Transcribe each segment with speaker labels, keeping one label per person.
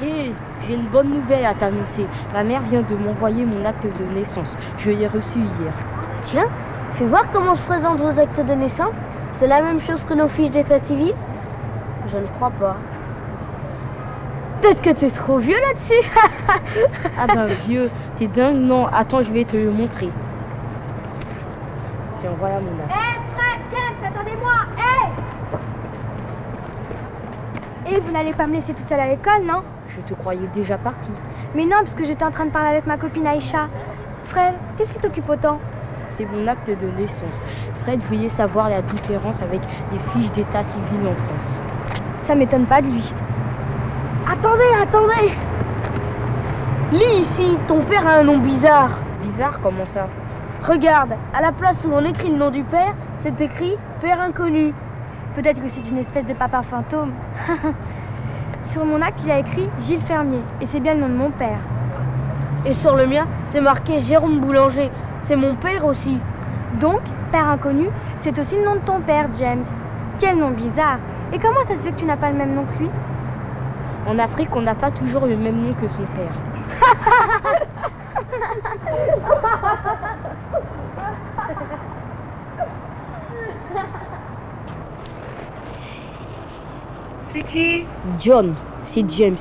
Speaker 1: Hé, j'ai une bonne nouvelle à t'annoncer. Ma mère vient de m'envoyer mon acte de naissance. Je l'ai reçu hier.
Speaker 2: Tiens, fais voir comment se présentent vos actes de naissance. C'est la même chose que nos fiches d'état civil?
Speaker 1: Je ne crois pas.
Speaker 2: Peut-être que t'es trop vieux là-dessus.
Speaker 1: Ah ben vieux, t'es dingue? Non, attends, je vais te le montrer. Tiens, voilà mon acte.
Speaker 2: Hé, Fred, James, attendez-moi. Hé! Et vous n'allez pas me laisser toute seule à l'école, non?
Speaker 1: Je te croyais déjà partie.
Speaker 2: Mais non, parce que j'étais en train de parler avec ma copine Aïcha. Fred, qu'est-ce qui t'occupe autant?
Speaker 1: C'est mon acte de naissance. Fred voulait savoir la différence avec les fiches d'état civil en France.
Speaker 2: Ça m'étonne pas de lui. Attendez!
Speaker 1: Lis ici, ton père a un nom bizarre. Bizarre, comment ça?
Speaker 2: Regarde, à la place où on écrit le nom du père, c'est écrit Père inconnu. Peut-être que c'est une espèce de papa fantôme. Sur mon acte, il a écrit Gilles Fermier, et c'est bien le nom de mon père.
Speaker 1: Et sur le mien, c'est marqué Jérôme Boulanger. C'est mon père aussi.
Speaker 2: Donc, Père inconnu, c'est aussi le nom de ton père, James. Quel nom bizarre. Et comment ça se fait que tu n'as pas le même nom que lui?
Speaker 1: En Afrique, on n'a pas toujours le même nom que son père.
Speaker 3: C'est qui?
Speaker 1: John, c'est James.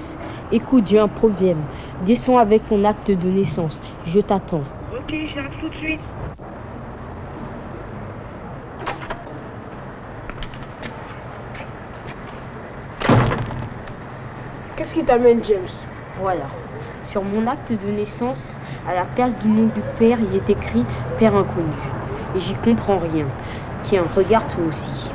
Speaker 1: Écoute, j'ai un problème. Descends avec ton acte de naissance. Je t'attends.
Speaker 3: Ok, j'arrive tout de suite.
Speaker 4: Qu'est-ce qui t'amène, James?
Speaker 1: Voilà. Sur mon acte de naissance, à la place du nom du père, il est écrit Père inconnu. Et j'y comprends rien. Tiens, regarde toi aussi.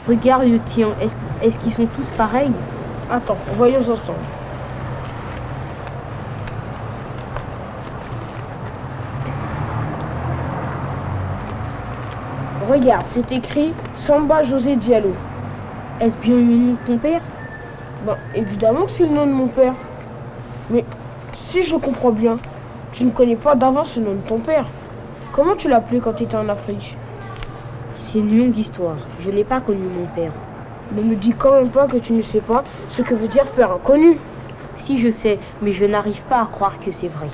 Speaker 1: Regarde le tien. Est-ce qu'ils sont tous pareils?
Speaker 4: Attends, voyons ensemble. Regarde, c'est écrit Samba José Diallo.
Speaker 1: Est-ce bien le nom de ton père?
Speaker 4: Ben, évidemment que c'est le nom de mon père. Mais si je comprends bien, tu ne connais pas d'avance le nom de ton père. Comment tu l'appelais quand tu étais en Afrique?
Speaker 1: C'est une longue histoire. Je n'ai pas connu mon père.
Speaker 4: Ne me dis quand même pas que tu ne sais pas ce que veut dire père inconnu.
Speaker 1: Si je sais, mais je n'arrive pas à croire que c'est vrai.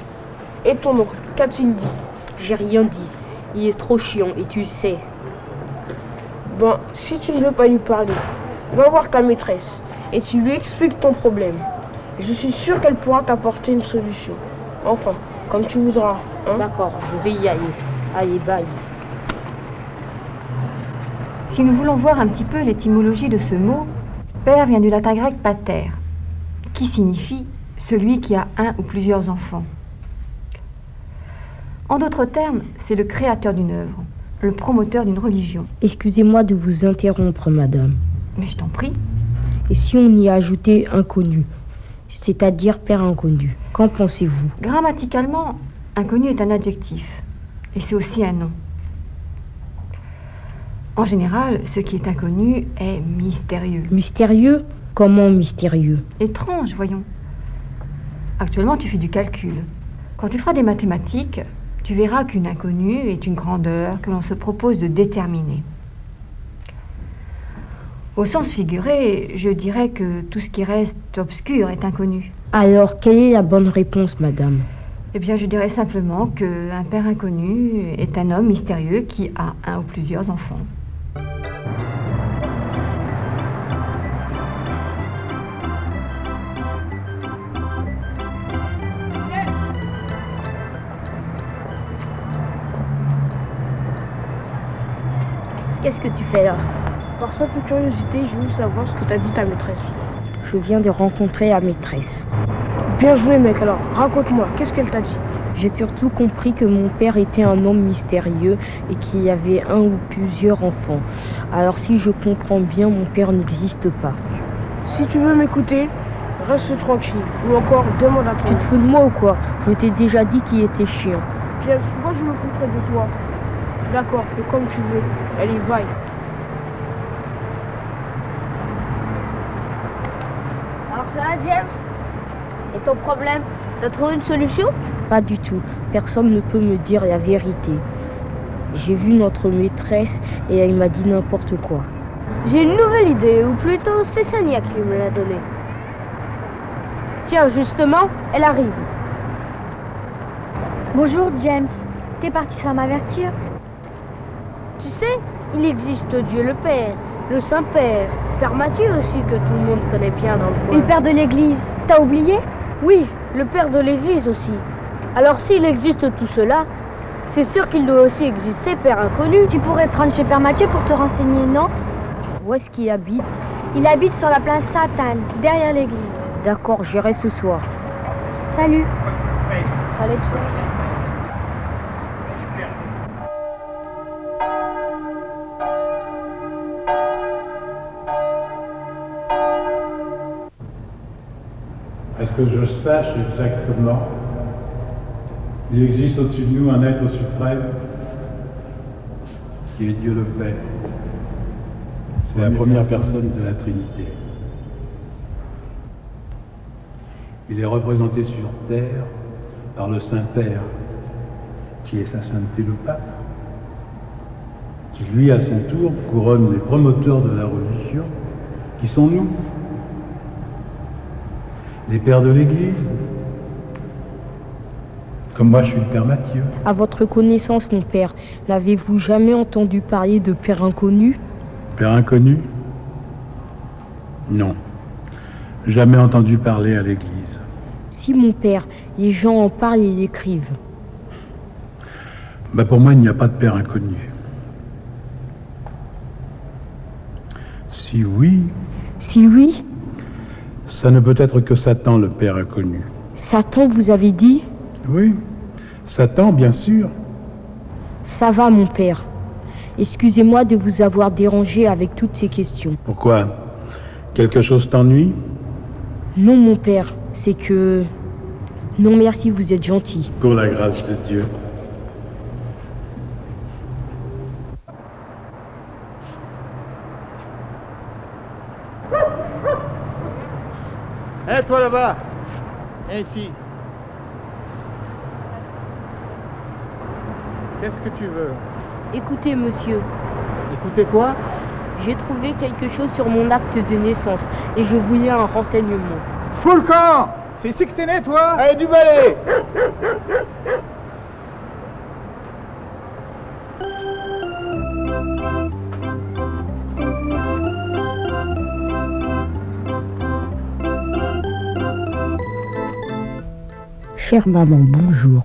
Speaker 4: Et ton oncle, qu'a-t-il dit?
Speaker 1: J'ai rien dit. Il est trop chiant et tu le sais.
Speaker 4: Bon, si tu ne veux pas lui parler, va voir ta maîtresse et tu lui expliques ton problème. Je suis sûre qu'elle pourra t'apporter une solution. Enfin, comme tu voudras. Hein?
Speaker 1: D'accord, je vais y aller. Allez, bye.
Speaker 5: Si nous voulons voir un petit peu l'étymologie de ce mot, père vient du latin grec pater, qui signifie celui qui a un ou plusieurs enfants. En d'autres termes, c'est le créateur d'une œuvre, le promoteur d'une religion.
Speaker 1: Excusez-moi de vous interrompre, madame.
Speaker 5: Mais je t'en prie.
Speaker 1: Et si on y ajoutait inconnu, c'est-à-dire père inconnu, qu'en pensez-vous?
Speaker 5: Grammaticalement, inconnu est un adjectif, et c'est aussi un nom. En général, ce qui est inconnu est mystérieux.
Speaker 1: Mystérieux? Comment mystérieux?
Speaker 5: Étrange, voyons. Actuellement, tu fais du calcul. Quand tu feras des mathématiques, tu verras qu'une inconnue est une grandeur que l'on se propose de déterminer. Au sens figuré, je dirais que tout ce qui reste obscur est inconnu.
Speaker 1: Alors, quelle est la bonne réponse, madame?
Speaker 5: Eh bien, je dirais simplement qu'un père inconnu est un homme mystérieux qui a un ou plusieurs enfants.
Speaker 1: Qu'est-ce que tu fais là?
Speaker 4: Par simple curiosité, je veux savoir ce que t'as dit ta maîtresse.
Speaker 1: Je viens de rencontrer la maîtresse.
Speaker 4: Bien joué, mec, alors, raconte-moi, qu'est-ce qu'elle t'a dit?
Speaker 1: J'ai surtout compris que mon père était un homme mystérieux et qu'il y avait un ou plusieurs enfants. Alors si je comprends bien, mon père n'existe pas.
Speaker 4: Si tu veux m'écouter, reste tranquille, ou encore demande à toi.
Speaker 1: Tu te fous de moi ou quoi? Je t'ai déjà dit qu'il était chiant.
Speaker 4: James, moi je me foutrais de toi. D'accord, fais comme tu veux. Allez, vaille.
Speaker 2: Alors ça va, James? Et ton problème? T'as trouvé une solution?
Speaker 1: Pas du tout. Personne ne peut me dire la vérité. J'ai vu notre maîtresse et elle m'a dit n'importe quoi.
Speaker 2: J'ai une nouvelle idée, ou plutôt c'est Sania qui me l'a donnée. Tiens, justement, elle arrive. Bonjour James, t'es parti sans m'avertir? Tu sais, il existe Dieu le Père, le Saint-Père, Père Mathieu aussi que tout le monde connaît bien dans le coin.
Speaker 6: Et le père de l'église, t'as oublié?
Speaker 2: Oui, le Père de l'église aussi. Alors s'il existe tout cela, c'est sûr qu'il doit aussi exister Père Inconnu.
Speaker 6: Tu pourrais te rendre chez Père Mathieu pour te renseigner, non?
Speaker 1: Où est-ce qu'il habite?
Speaker 6: Il habite sur la place Sainte-Anne, derrière l'église.
Speaker 1: D'accord, j'irai ce soir.
Speaker 6: Salut.
Speaker 2: Allez,
Speaker 7: Est-ce que je sache exactement, il existe au-dessus de nous un être suprême qui est Dieu le Père. C'est la première personne de la Trinité. Il est représenté sur terre par le Saint-Père, qui est sa sainteté le Pape, qui lui, à son tour, couronne les promoteurs de la religion, qui sont nous, les pères de l'Église. Comme moi, je suis le Père Mathieu.
Speaker 1: À votre connaissance, mon père, n'avez-vous jamais entendu parler de Père Inconnu?
Speaker 7: Père Inconnu? Non. Jamais entendu parler à l'Église.
Speaker 1: Si, mon père, les gens en parlent et l'écrivent.
Speaker 7: Pour moi, il n'y a pas de Père Inconnu. Si oui...
Speaker 1: Si oui,
Speaker 7: ça ne peut être que Satan, le Père Inconnu.
Speaker 1: Satan, vous avez dit?
Speaker 7: Oui, Satan, bien sûr.
Speaker 1: Ça va, mon père. Excusez-moi de vous avoir dérangé avec toutes ces questions.
Speaker 7: Pourquoi? Quelque chose t'ennuie?
Speaker 1: Non, mon père, c'est que... Non, merci, vous êtes gentil.
Speaker 7: Pour la grâce de Dieu.
Speaker 8: Hé, toi là-bas! Viens ici. Qu'est-ce que tu veux?
Speaker 1: Écoutez, monsieur,
Speaker 8: Écoutez quoi?
Speaker 1: j'ai trouvé quelque chose sur mon acte de naissance et je voulais un renseignement.
Speaker 8: Fous le camp! C'est ici que t'es né, toi? Allez, du balai!
Speaker 1: Chère maman, bonjour.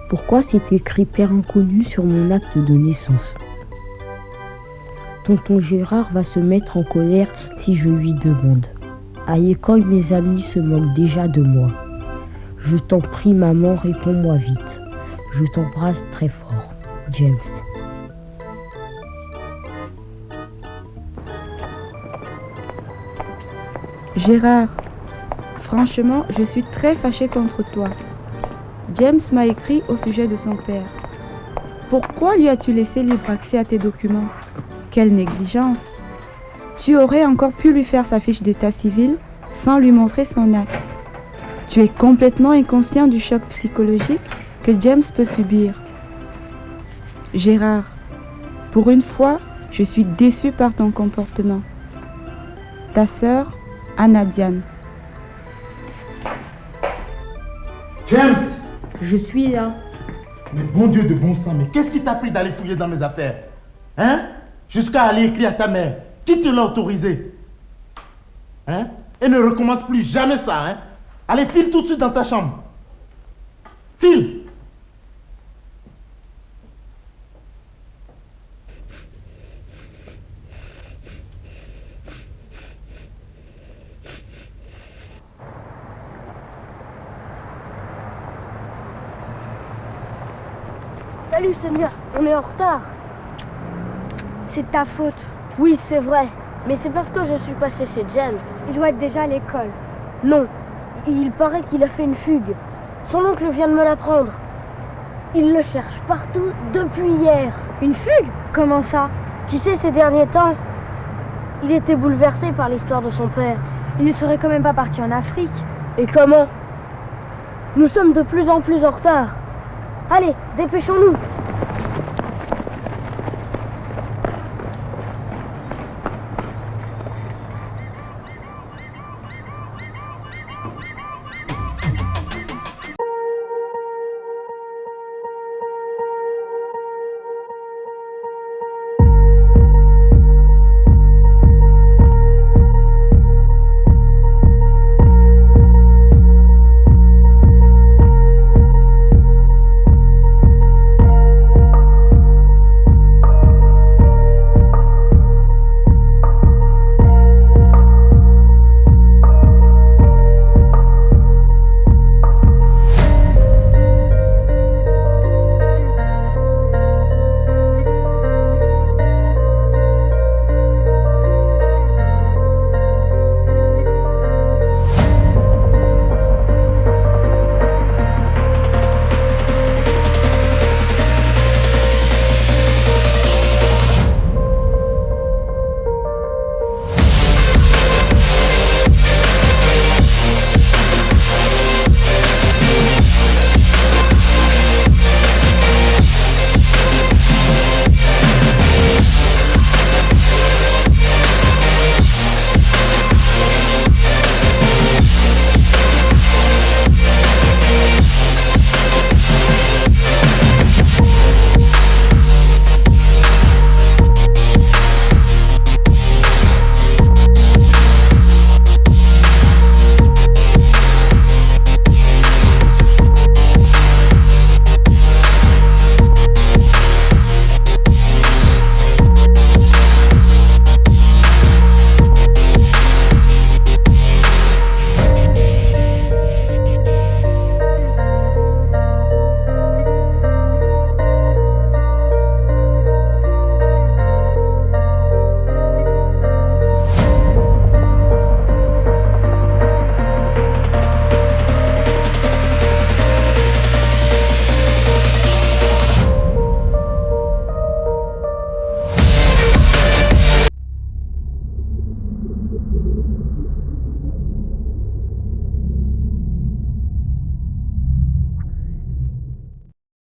Speaker 1: Pourquoi c'est écrit Père Inconnu sur mon acte de naissance? Tonton Gérard va se mettre en colère si je lui demande. À l'école, mes amis se moquent déjà de moi. Je t'en prie, maman, réponds-moi vite. Je t'embrasse très fort. James.
Speaker 9: Gérard, franchement, je suis très fâchée contre toi. James m'a écrit au sujet de son père. Pourquoi lui as-tu laissé libre accès à tes documents? Quelle négligence! Tu aurais encore pu lui faire sa fiche d'état civil sans lui montrer son acte. Tu es complètement inconscient du choc psychologique que James peut subir. Gérard, pour une fois, je suis déçue par ton comportement. Ta sœur, Anna Diane.
Speaker 10: James!
Speaker 1: Je suis là.
Speaker 10: Mais bon Dieu de bon sang, mais qu'est-ce qui t'a pris d'aller fouiller dans mes affaires? Hein? Jusqu'à aller écrire à ta mère. Qui te l'a autorisé? Hein? Et ne recommence plus jamais ça, hein? Allez, file tout de suite dans ta chambre. File!
Speaker 2: Salut Sonia, on est en retard.
Speaker 6: C'est de ta faute.
Speaker 2: Oui, c'est vrai, mais c'est parce que je suis passé chez James.
Speaker 6: Il doit être déjà à l'école.
Speaker 2: Non, il paraît qu'il a fait une fugue. Son oncle vient de me l'apprendre. Il le cherche partout depuis hier.
Speaker 6: Une fugue? Comment ça?
Speaker 2: Tu sais, ces derniers temps, il était bouleversé par l'histoire de son père.
Speaker 6: Il ne serait quand même pas parti en Afrique.
Speaker 2: Et comment? Nous sommes de plus en plus en retard. Allez, dépêchons-nous.